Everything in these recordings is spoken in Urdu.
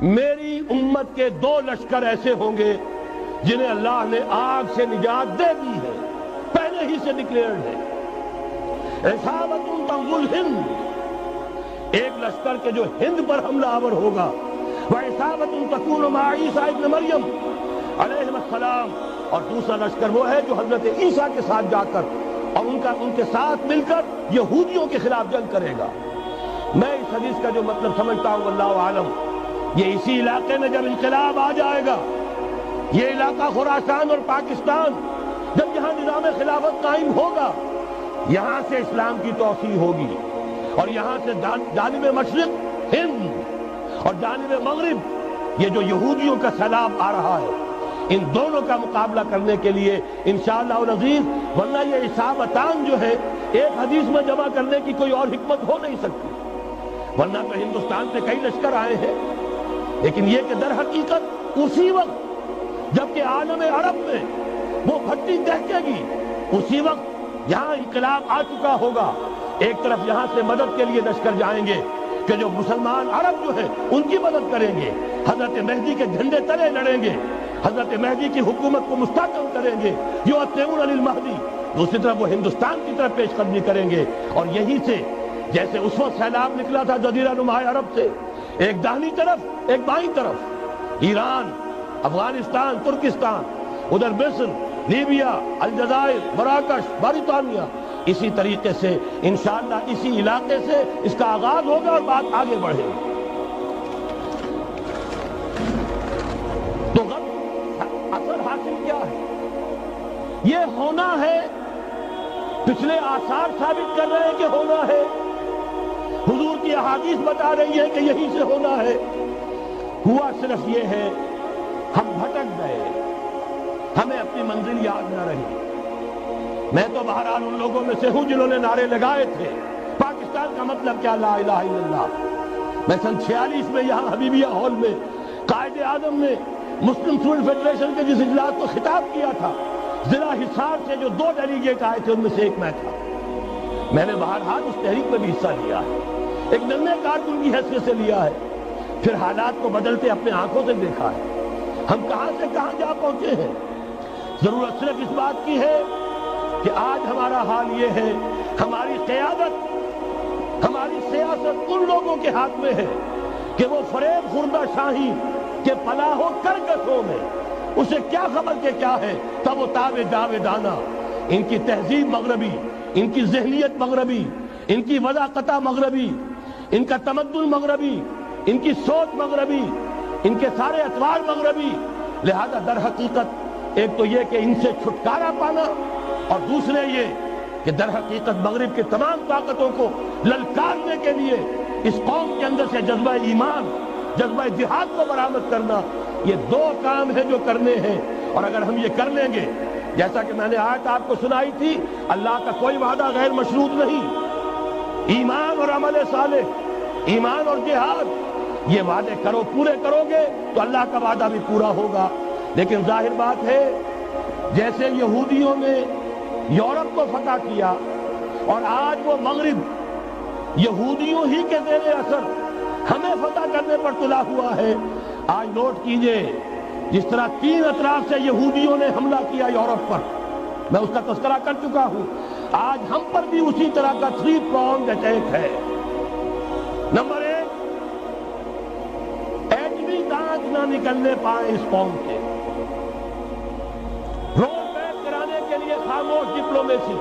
میری امت کے 2 لشکر ایسے ہوں گے جنہیں اللہ نے آگ سے نجات دے دی ہے، پہلے ہی سے ڈکلیئرڈ ہے۔ عصابۃ تغزو الہند، ایک لشکر کے جو ہند پر حملہ آور ہوگا، وعصابۃ تکون مع عیسیٰ ابن مریم علیہ السلام، اور دوسرا لشکر وہ ہے جو حضرت عیسیٰ کے ساتھ جا کر اور ان کے ساتھ مل کر یہودیوں کے خلاف جنگ کرے گا۔ میں اس حدیث کا جو مطلب سمجھتا ہوں اللہ عالم، یہ اسی علاقے میں جب انقلاب آ جائے گا، یہ علاقہ خراسان اور پاکستان، جب یہاں نظام خلافت قائم ہوگا، یہاں سے اسلام کی توسیع ہوگی، اور یہاں سے جانب مشرق ہند اور جانب مغرب یہ جو یہودیوں کا سیلاب آ رہا ہے، ان دونوں کا مقابلہ کرنے کے لیے انشاءاللہ العزیز، ورنہ یہ عصابتان جو ہے ایک حدیث میں جمع کرنے کی کوئی اور حکمت ہو نہیں سکتی، ورنہ تو ہندوستان سے کئی لشکر آئے ہیں، لیکن یہ کہ در حقیقت اسی وقت جبکہ عالم عرب میں وہ بھٹی دہکے گی، اسی وقت یہاں انقلاب آ چکا ہوگا، ایک طرف یہاں سے مدد کے لیے لشکر جائیں گے کہ جو مسلمان عرب جو ہیں ان کی مدد کریں گے، حضرت مہدی کے جھنڈے تلے لڑیں گے، حضرت مہدی کی حکومت کو مستحکم کریں گے، یؤتمون للمہدی، دوسری طرف وہ ہندوستان کی طرف پیش قدمی کریں گے، اور یہیں سے جیسے اس وقت سیلاب نکلا تھا جزیرہ نما عرب سے، ایک داہنی طرف ایک بائیں طرف، ایران، افغانستان، ترکستان، ادھر مصر، لیبیا، الجزائر، مراکش، برطانیہ، اسی طریقے سے انشاءاللہ اسی علاقے سے اس کا آغاز ہوگا اور بات آگے بڑھے گی۔ تو اثر حاصل کیا ہے؟ یہ ہونا ہے، پچھلے آثار ثابت کر رہے ہیں کہ ہونا ہے، حضور کی احادیث بتا رہی ہے کہ یہیں سے ہونا ہے، ہوا صرف یہ ہے ہم بھٹک گئے، ہمیں اپنی منزل یاد نہ رہی۔ میں تو بہرحال ان لوگوں میں سے ہوں جنہوں نے نعرے لگائے تھے پاکستان کا مطلب کیا، لا الہ الا اللہ۔ میں سن 46 میں یہاں حبیبیہ ہال میں قائد اعظم نے مسلم اسٹوڈنٹ فیڈریشن کے جس اجلاس کو خطاب کیا تھا، ضلع حصار سے جو 2 ڈیلیگیٹ آئے تھے ان میں سے ایک میں تھا۔ میں نے بہرحال اس تحریک میں بھی حصہ لیا ہے، ایک ننھے کارکن کی حیثیت سے لیا ہے، پھر حالات کو بدلتے اپنے آنکھوں سے دیکھا ہے، ہم کہاں سے کہاں جا پہنچے ہیں۔ ضرورت صرف اس بات کی ہے کہ آج ہمارا حال یہ ہے، ہماری قیادت، ہماری سیاست ان لوگوں کے ہاتھ میں ہے کہ وہ فریب خوردہ شاہی کے پناہ و کرگسوں میں اسے کیا خبر کہ کیا ہے، تب وہ تابع جاویدانہ، ان کی تہذیب مغربی، ان کی ذہنیت مغربی، ان کی وضاقتہ مغربی، ان کا تمدن مغربی، ان کی سوچ مغربی، ان کے سارے اطوار مغربی، لہذا در حقیقت ایک تو یہ کہ ان سے چھٹکارا پانا، اور دوسرے یہ کہ در حقیقت مغرب کے تمام طاقتوں کو للکارنے کے لیے اس قوم کے اندر سے جذبہ ایمان، جذبہ جہاد کو برآمد کرنا، یہ 2 کام ہیں جو کرنے ہیں، اور اگر ہم یہ کر لیں گے، جیسا کہ میں نے آیت آپ کو سنائی تھی، اللہ کا کوئی وعدہ غیر مشروط نہیں، ایمان اور عمل صالح، ایمان اور جہاد، یہ وعدے کرو، پورے کرو گے تو اللہ کا وعدہ بھی پورا ہوگا۔ لیکن ظاہر بات ہے جیسے یہودیوں نے یورپ کو فتح کیا اور آج وہ مغرب یہودیوں ہی کے زیر اثر ہمیں فتح کرنے پر تلا ہوا ہے، آج نوٹ کیجئے جس طرح 3 اطراف سے یہودیوں نے حملہ کیا یورپ پر، میں اس کا تذکرہ کر چکا ہوں، آج ہم پر بھی اسی طرح کا 3 pronged اٹیک ہے۔ نمبر 1، ایٹمی دانت نہ نکلنے پائے اس قوم کے، روڈ میپ کرانے کے لیے خاموش ڈپلومیسی،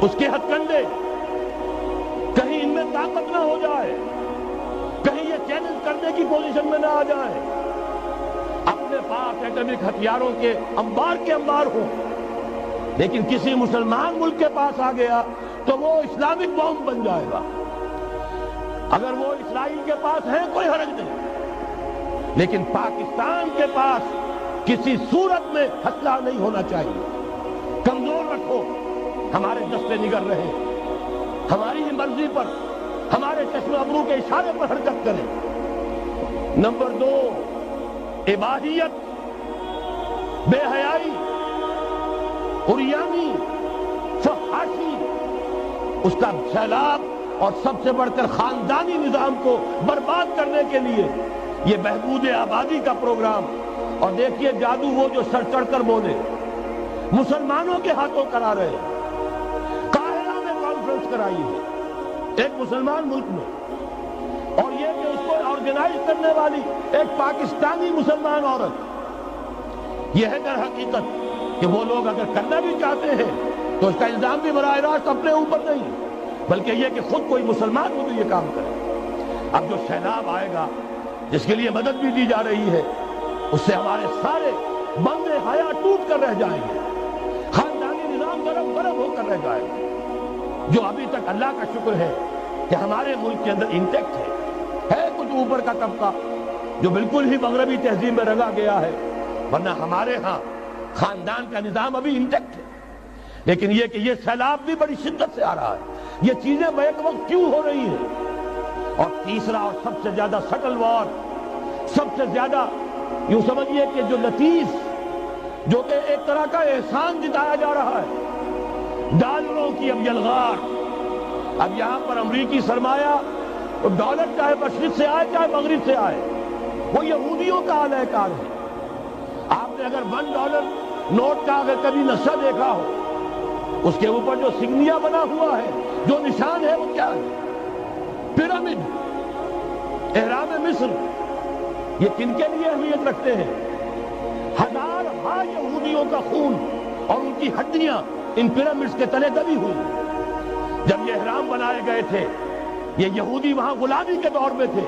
اس کے ہتھ کنڈے، کہیں ان میں طاقت نہ ہو جائے، کہیں یہ چیلنج کرنے کی پوزیشن میں نہ آ جائے، اپنے پاس ایٹمک ہتھیاروں کے انبار ہوں، لیکن کسی مسلمان ملک کے پاس آ گیا تو وہ اسلامک بم بن جائے گا۔ اگر وہ اسرائیل کے پاس ہیں کوئی حرج نہیں، لیکن پاکستان کے پاس کسی صورت میں ہتھیار نہیں ہونا چاہیے۔ کمزور رکھو، ہمارے دستے نگر رہے، ہماری ہی مرضی پر، ہمارے چشم ابرو کے اشارے پر حرکت کریں۔ نمبر 2، اباحیت، بے حیائی، عریانی، فحاشی، اس کا سیلاب، اور سب سے بڑھ کر خاندانی نظام کو برباد کرنے کے لیے یہ بہبود آبادی کا پروگرام، اور دیکھیے جادو وہ جو سر چڑھ کر بولے، مسلمانوں کے ہاتھوں کرا رہے ہیں۔ قاہرہ میں کانفرنس کرائی ہے ایک مسلمان ملک میں، اور یہ کہ اس کو آرگنائز کرنے والی ایک پاکستانی مسلمان عورت۔ یہ ہے در حقیقت کہ وہ لوگ اگر کرنا بھی چاہتے ہیں تو اس کا الزام بھی براہ راست اپنے اوپر نہیں، بلکہ یہ کہ خود کوئی مسلمان ہو تو یہ کام کرے۔ اب جو سیلاب آئے گا جس کے لیے مدد بھی دی جا رہی ہے، اس سے ہمارے سارے بندے حیا ٹوٹ کر رہ جائیں گے، خاندانی نظام گرم گرم ہو کر رہ جائے گا۔ جو ابھی تک اللہ کا شکر ہے کہ ہمارے ملک کے اندر انٹیکٹ ہے کچھ اوپر کا طبقہ جو بالکل ہی مغربی تہذیب میں رنگا گیا ہے، ورنہ ہمارے ہاں خاندان کا نظام ابھی انٹیکٹ ہے۔ لیکن یہ کہ یہ سیلاب بھی بڑی شدت سے آ رہا ہے، یہ چیزیں بیک وقت کیوں ہو رہی ہیں؟ اور تیسرا اور سب سے زیادہ سٹل وار، سب سے زیادہ یوں سمجھیے کہ جو لطیف، جو کہ ایک طرح کا احسان جتایا جا رہا ہے، ڈالروں کی اب یلغار۔ اب یہاں پر امریکی سرمایہ، ڈالر چاہے مشرق سے آئے چاہے مغرب سے آئے، وہ یہودیوں کا اعلی کار ہے۔ آپ نے اگر $1 نوٹ کا اگر کبھی نقشہ دیکھا ہو، اس کے اوپر جو سگنیا بنا ہوا ہے، جو نشان ہے، وہ کیا ہے؟ پیرامڈ، احرام مصر۔ یہ کن کے لیے اہمیت رکھتے ہیں؟ ہزارہا یہودیوں کا خون اور ان کی ہڈیاں ان پیرامڈز کے تلے دبی ہوئی۔ جب یہ احرام بنائے گئے تھے، یہ یہودی وہاں غلامی کے دور میں تھے،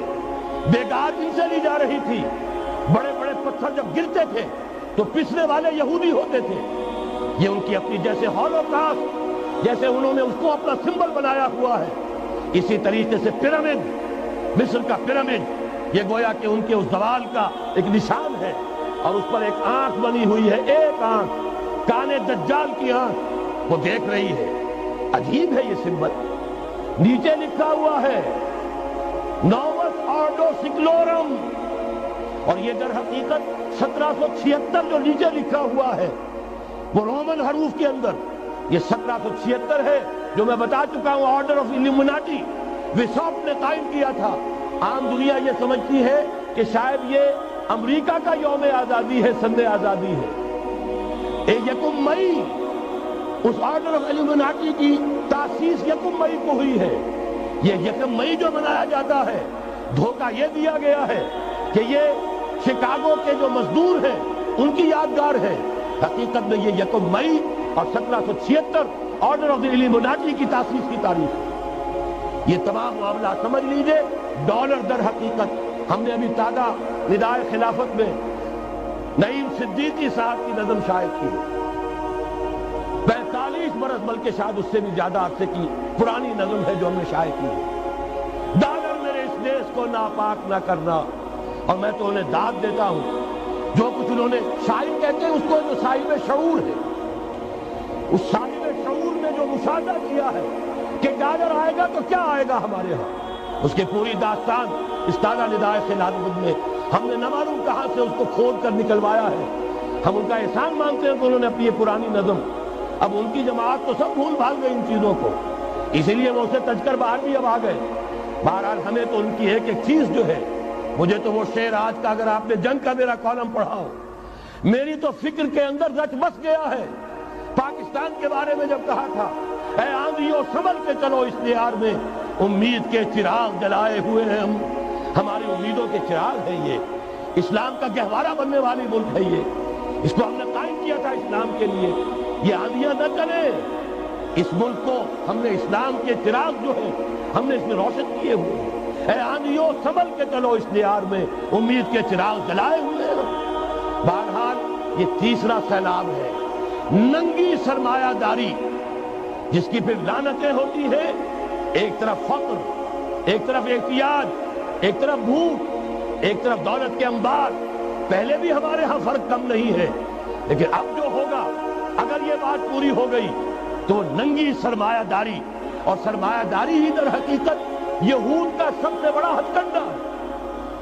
بیگار ان سے لی جا رہی تھی۔ بڑے بڑے پتھر جب گرتے تھے تو پسنے والے یہودی ہوتے تھے۔ یہ ان کی اپنی جیسے ہولوکاسٹ، جیسے انہوں نے اس کو اپنا سمبل بنایا ہوا ہے، اسی طریقے سے پیرامڈ، مصر کا پیرامڈ، یہ گویا کہ ان کے اس زوال کا ایک نشان ہے، اور اس پر ایک آنکھ بنی ہوئی ہے، ایک آنکھ، کانے دجال کی آنکھ، وہ دیکھ رہی ہے۔ عجیب ہے یہ سمبل۔ نیچے لکھا ہوا ہے نووس آرڈو سکلورم، اور یہ در حقیقت 1776 جو نیچے لکھا ہوا ہے وہ رومن حروف کے اندر یہ 1776 ہے، جو میں بتا چکا ہوں آرڈر آف الومناٹی وساپ نے قائم کیا تھا۔ عام دنیا یہ سمجھتی ہے کہ شاید یہ امریکہ کا یوم آزادی ہے، سند آزادی ہے۔ 1 مئی اس آرڈر آف الومناٹی کی تاسیس 1 مئی کو ہوئی ہے۔ یہ 1 مئی جو منایا جاتا ہے، دھوکہ یہ دیا گیا ہے کہ یہ شکاگو کے جو مزدور ہیں ان کی یادگار ہے۔ حقیقت میں یہ 1 مئی اور 1776 آرڈر آف دی الومناٹی کی تاسیس کی تاریخ ہے۔ یہ تمام معاملہ سمجھ لیجئے۔ ڈالر در حقیقت، ہم نے ابھی تازہ ندائے خلافت میں نعیم صدیقی صاحب کی نظم شائع کی، 45 برس بلکہ شاید اس سے بھی زیادہ عرصے کی پرانی نظم ہے جو ہم نے شائع کی ہے۔ ڈالر میرے اس دیش کو ناپاک نہ کرنا، اور میں تو انہیں داد دیتا ہوں جو کچھ انہوں نے، شاعر کہتے ہیں اس کو جو صاحب شعور ہے، اس صاحب شعور نے جو مشاہدہ کیا ہے کہ ڈالر آئے گا تو کیا آئے گا ہمارے ہاں، اس کی پوری داستان اس تازہ ندائے خلافت میں ہم نے نہ معلوم کہاں سے اس کو کھود کر نکلوایا ہے۔ ہم ان کا احسان مانتے ہیں کہ انہوں نے اپنی یہ پرانی نظم، اب ان کی جماعت تو سب بھول بھال گئی ان چیزوں کو، اسی لیے وہ اسے تج کر باہر بھی اب آ گئے۔ بہرحال ہمیں تو ان کی ایک ایک چیز جو ہے، مجھے تو وہ شعر آج کا اگر آپ نے جنگ کا میرا کالم پڑھا ہو، میری تو فکر کے اندر رچ بس گیا ہے۔ پاکستان کے بارے میں جب کہا تھا، اے آندھیوں سنبھل کے چلو اس دیار میں، امید کے چراغ جلائے ہوئے ہیں ہم، ہماری امیدوں کے چراغ ہے یہ، اسلام کا گہوارہ بننے والی ملک ہے یہ، اس کو ہم نے قائم کیا تھا اسلام کے لیے، یہ آندھیاں نہ چلیں، اس ملک کو ہم نے اسلام کے چراغ جو ہے ہم نے اس میں روشن کیے ہوئے ہیں۔ اے آندھیوں سنبھل کے چلو اس دیار میں، امید کے چراغ جلائے ہوئے ہیں۔ بہرحال یہ تیسرا سیلاب ہے، ننگی سرمایہ داری، جس کی پھر لعنتیں ہوتی ہیں، ایک طرف فقر، ایک طرف احتیاج، ایک طرف بھوک، ایک طرف دولت کے انبار۔ پہلے بھی ہمارے ہاں فرق کم نہیں ہے، لیکن اب جو ہوگا، اگر یہ بات پوری ہو گئی تو ننگی سرمایہ داری، اور سرمایہ داری ہی در حقیقت یہود کا سب سے بڑا ہتھ کنڈا ہے۔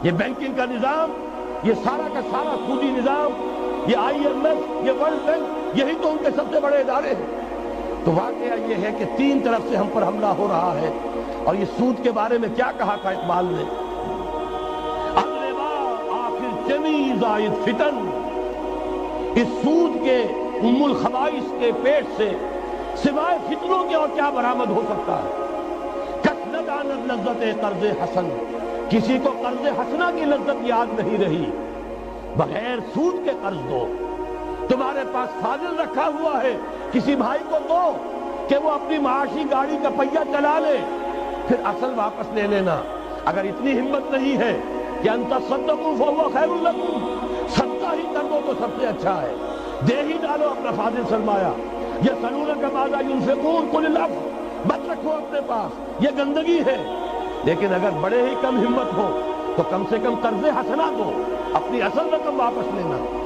یہ بینکنگ کا نظام، یہ سارا کا سارا سودی نظام، یہ IMF، یہ ورلڈ بینک، یہی تو ان کے سب سے بڑے ادارے ہیں۔ تو واقعہ یہ ہے کہ تین طرف سے ہم پر حملہ ہو رہا ہے، اور یہ سود کے بارے میں کیا کہا تھا اقبال نے؟ الربا زائد فتن، اس سود کے ام الخبائث کے پیٹ سے سوائے فتنوں کے اور کیا برآمد ہو سکتا ہے؟ کسلت آنت لذت قرض حسن، کسی کو قرض حسنہ کی لذت یاد نہیں رہی، بغیر سود کے قرض دو۔ تمہارے پاس فاضل رکھا ہوا ہے، کسی بھائی کو دو کہ وہ اپنی معاشی گاڑی کا پہیہ چلا لے، پھر اصل واپس لے لینا۔ اگر اتنی ہمت نہیں ہے کہ ان تصدقوا فهو خیر لکم، صدقہ ہی کر دو تو سب سے اچھا ہے، دے ہی ڈالو اپنا فاضل سرمایہ۔ یسألونک ماذا ينفقون قل العفو، مت رکھو اپنے پاس، یہ گندگی ہے۔ لیکن اگر بڑے ہی کم ہمت ہو تو کم سے کم قرض حسنہ دو، اپنی اصل رقم واپس لینا۔